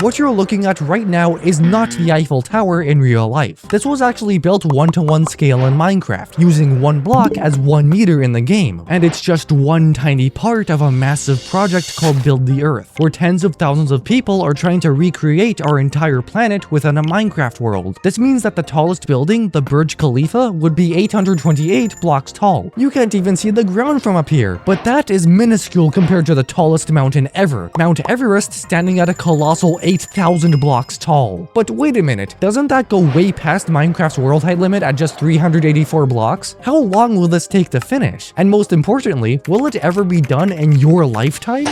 What you're looking at right now is not the Eiffel Tower in real life. This was actually built 1-to-1 scale in Minecraft, using one block as 1 meter in the game, and it's just one tiny part of a massive project called Build the Earth, where tens of thousands of people are trying to recreate our entire planet within a Minecraft world. This means that the tallest building, the Burj Khalifa, would be 828 blocks tall. You can't even see the ground from up here, but that is minuscule compared to the tallest mountain ever, Mount Everest, standing at a colossal 8,000 blocks tall. But wait a minute, doesn't that go way past Minecraft's world height limit at just 384 blocks? How long will this take to finish? And most importantly, will it ever be done in your lifetime?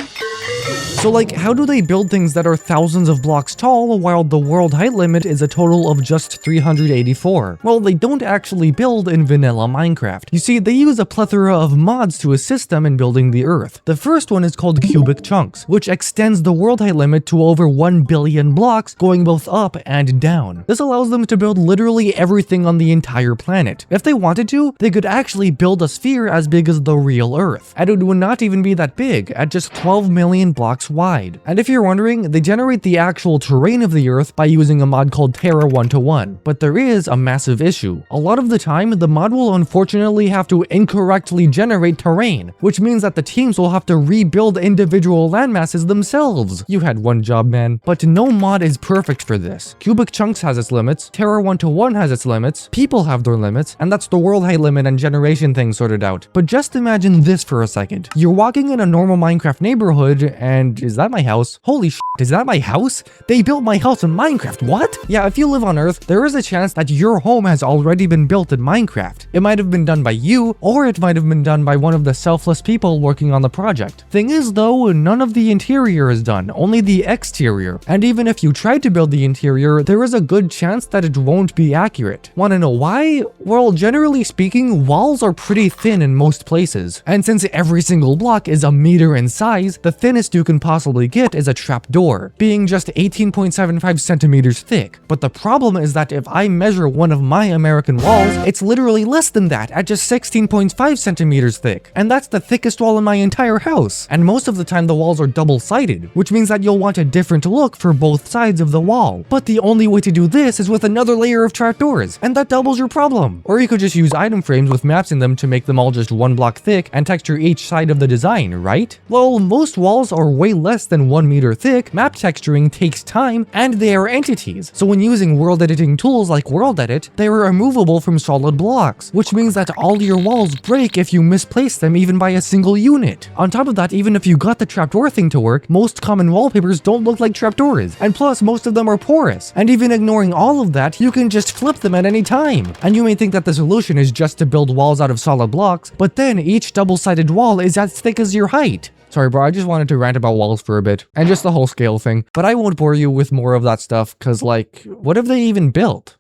So like, how do they build things that are thousands of blocks tall while the world height limit is a total of just 384? Well, they don't actually build in vanilla Minecraft. You see, they use a plethora of mods to assist them in building the Earth. The first one is called cubic chunks, which extends the world height limit to over 1 billion blocks, going both up and down. This allows them to build literally everything on the entire planet. If they wanted to, they could actually build a sphere as big as the real Earth, and it would not even be that big, at just 12 million blocks wide. And if you're wondering, they generate the actual terrain of the Earth by using a mod called Terra 1-to-1. But there is a massive issue. A lot of the time, the mod will unfortunately have to incorrectly generate terrain, which means that the teams will have to rebuild individual landmasses themselves. You had one job, man. But no mod is perfect for this. Cubic Chunks has its limits, Terra 1-to-1 has its limits, people have their limits, and that's the world height limit and generation thing sorted out. But just imagine this for a second. You're walking in a normal Minecraft neighborhood, and is that my house? Holy shit, is that my house? They built my house in Minecraft, what? Yeah, if you live on Earth, there is a chance that your home has already been built in Minecraft. It might have been done by you, or it might have been done by one of the selfless people working on the project. Thing is though, none of the interior is done, only the exterior. And even if you tried to build the interior, there is a good chance that it won't be accurate. Wanna know why? Well, generally speaking, walls are pretty thin in most places. And since every single block is a meter in size, the thinnest you can possibly get is a trapdoor, being just 18.75 centimeters thick. But the problem is that if I measure one of my American walls, it's literally less than that at just 16.5 centimeters thick. And that's the thickest wall in my entire house. And most of the time the walls are double-sided, which means that you'll want a different look for both sides of the wall. But the only way to do this is with another layer of trapdoors, and that doubles your problem. Or you could just use item frames with maps in them to make them all just 1 block thick and texture each side of the design, right? Well, most walls are way less than 1 meter thick, map texturing takes time, and they are entities. So when using world editing tools like World Edit, they are removable from solid blocks, which means that all your walls break if you misplace them even by a single unit. On top of that, even if you got the trapdoor thing to work, most common wallpapers don't look like trapdoors, and plus most of them are porous. And even ignoring all of that, you can just flip them at any time. And you may think that the solution is just to build walls out of solid blocks, but then each double-sided wall is as thick as your height. Sorry bro, I just wanted to rant about walls for a bit, and just the whole scale thing, but I won't bore you with more of that stuff, cause like, what have they even built?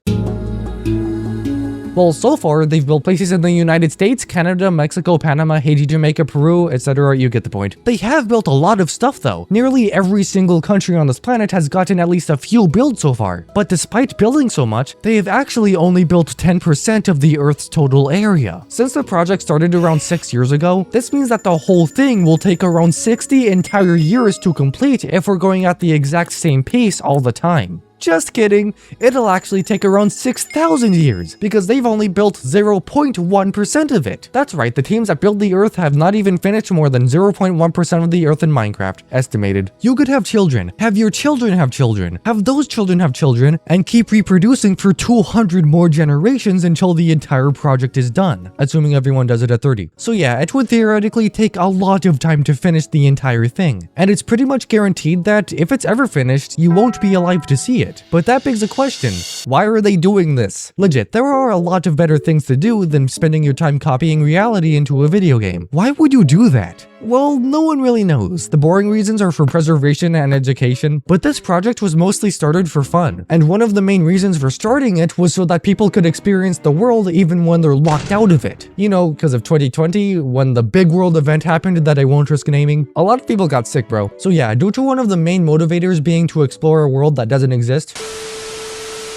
Well, so far, they've built places in the United States, Canada, Mexico, Panama, Haiti, Jamaica, Peru, etc. You get the point. They have built a lot of stuff though. Nearly every single country on this planet has gotten at least a few builds so far. But despite building so much, they have actually only built 10% of the Earth's total area. Since the project started around 6 years ago, this means that the whole thing will take around 60 entire years to complete if we're going at the exact same pace all the time. Just kidding, it'll actually take around 6,000 years, because they've only built 0.1% of it. That's right, the teams that build the Earth have not even finished more than 0.1% of the Earth in Minecraft, estimated. You could have children, have your children have children, have those children have children, and keep reproducing for 200 more generations until the entire project is done, assuming everyone does it at 30. So yeah, it would theoretically take a lot of time to finish the entire thing, and it's pretty much guaranteed that if it's ever finished, you won't be alive to see it. But that begs a question, why are they doing this? Legit, there are a lot of better things to do than spending your time copying reality into a video game. Why would you do that? Well, no one really knows. The boring reasons are for preservation and education, but this project was mostly started for fun. And one of the main reasons for starting it was so that people could experience the world even when they're locked out of it. You know, because of 2020, when the big world event happened that I won't risk naming, a lot of people got sick, bro. So yeah, due to one of the main motivators being to explore a world that doesn't exist,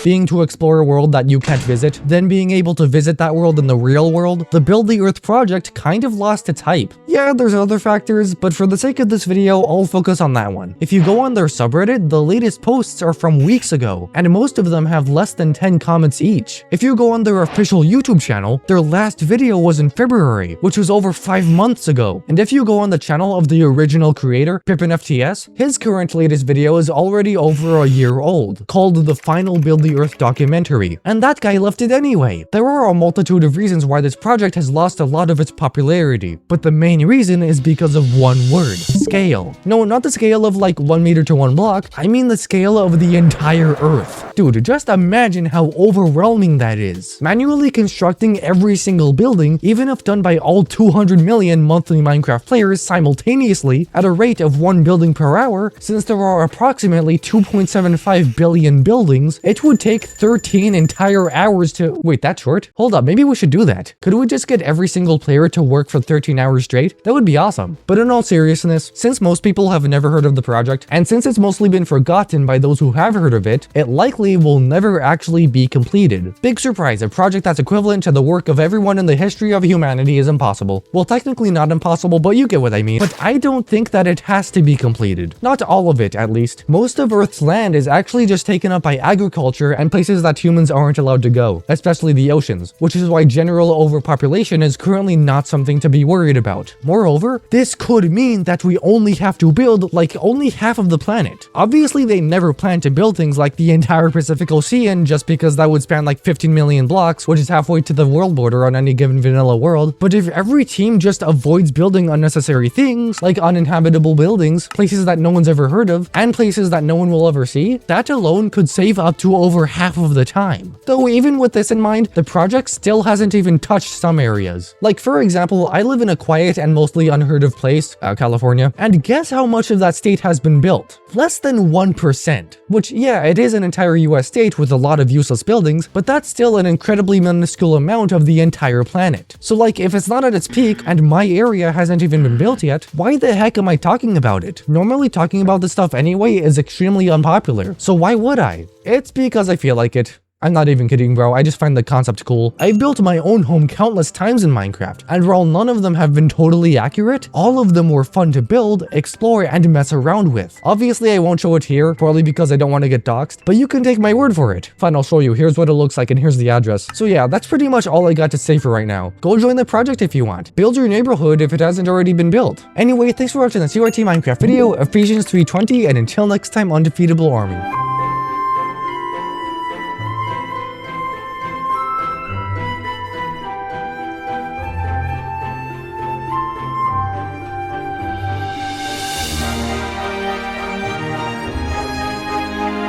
being to explore a world that you can't visit, then being able to visit that world in the real world, the Build the Earth project kind of lost its hype. Yeah, there's other factors, but for the sake of this video, I'll focus on that one. If you go on their subreddit, the latest posts are from weeks ago, and most of them have less than 10 comments each. If you go on their official YouTube channel, their last video was in February, which was over 5 months ago. And if you go on the channel of the original creator, PippinFTS, his current latest video is already over a year old, called the Final Build the Earth documentary. And that guy left it anyway. There are a multitude of reasons why this project has lost a lot of its popularity, but the main reason is because of one word: scale. No, not the scale of like 1 meter to 1 block, I mean the scale of the entire Earth. Dude, just imagine how overwhelming that is. Manually constructing every single building, even if done by all 200 million monthly Minecraft players simultaneously at a rate of 1 building per hour, since there are approximately 2.75 billion buildings, it would take 13 entire hours to— wait, that's short? Hold up, maybe we should do that. Could we just get every single player to work for 13 hours straight? That would be awesome. But in all seriousness, since most people have never heard of the project, and since it's mostly been forgotten by those who have heard of it, it likely will never actually be completed. Big surprise, a project that's equivalent to the work of everyone in the history of humanity is impossible. Well, technically not impossible, but you get what I mean. But I don't think that it has to be completed. Not all of it, at least. Most of Earth's land is actually just taken up by agriculture and places that humans aren't allowed to go, especially the oceans, which is why general overpopulation is currently not something to be worried about. Moreover, this could mean that we only have to build like only half of the planet. Obviously, they never plan to build things like the entire Pacific Ocean just because that would span like 15 million blocks, which is halfway to the world border on any given vanilla world. But if every team just avoids building unnecessary things like uninhabitable buildings, places that no one's ever heard of, and places that no one will ever see, that alone could save up to over half of the time. Though even with this in mind, the project still hasn't even touched some areas. Like for example, I live in a quiet and mostly unheard of place, California, and guess how much of that state has been built? Less than 1%. Which, yeah, it is an entire US state with a lot of useless buildings, but that's still an incredibly minuscule amount of the entire planet. So like, if it's not at its peak and my area hasn't even been built yet, why the heck am I talking about it? Normally talking about this stuff anyway is extremely unpopular, so why would I? It's because I feel like it. I'm not even kidding, bro. I just find the concept cool. I've built my own home countless times in Minecraft, and while none of them have been totally accurate, all of them were fun to build, explore, and mess around with. Obviously, I won't show it here, probably because I don't want to get doxxed, but you can take my word for it. Fine, I'll show you. Here's what it looks like, and here's the address. So yeah, that's pretty much all I got to say for right now. Go join the project if you want. Build your neighborhood if it hasn't already been built. Anyway, thanks for watching this URT Minecraft video, Ephesians 3:20, and until next time, undefeatable army.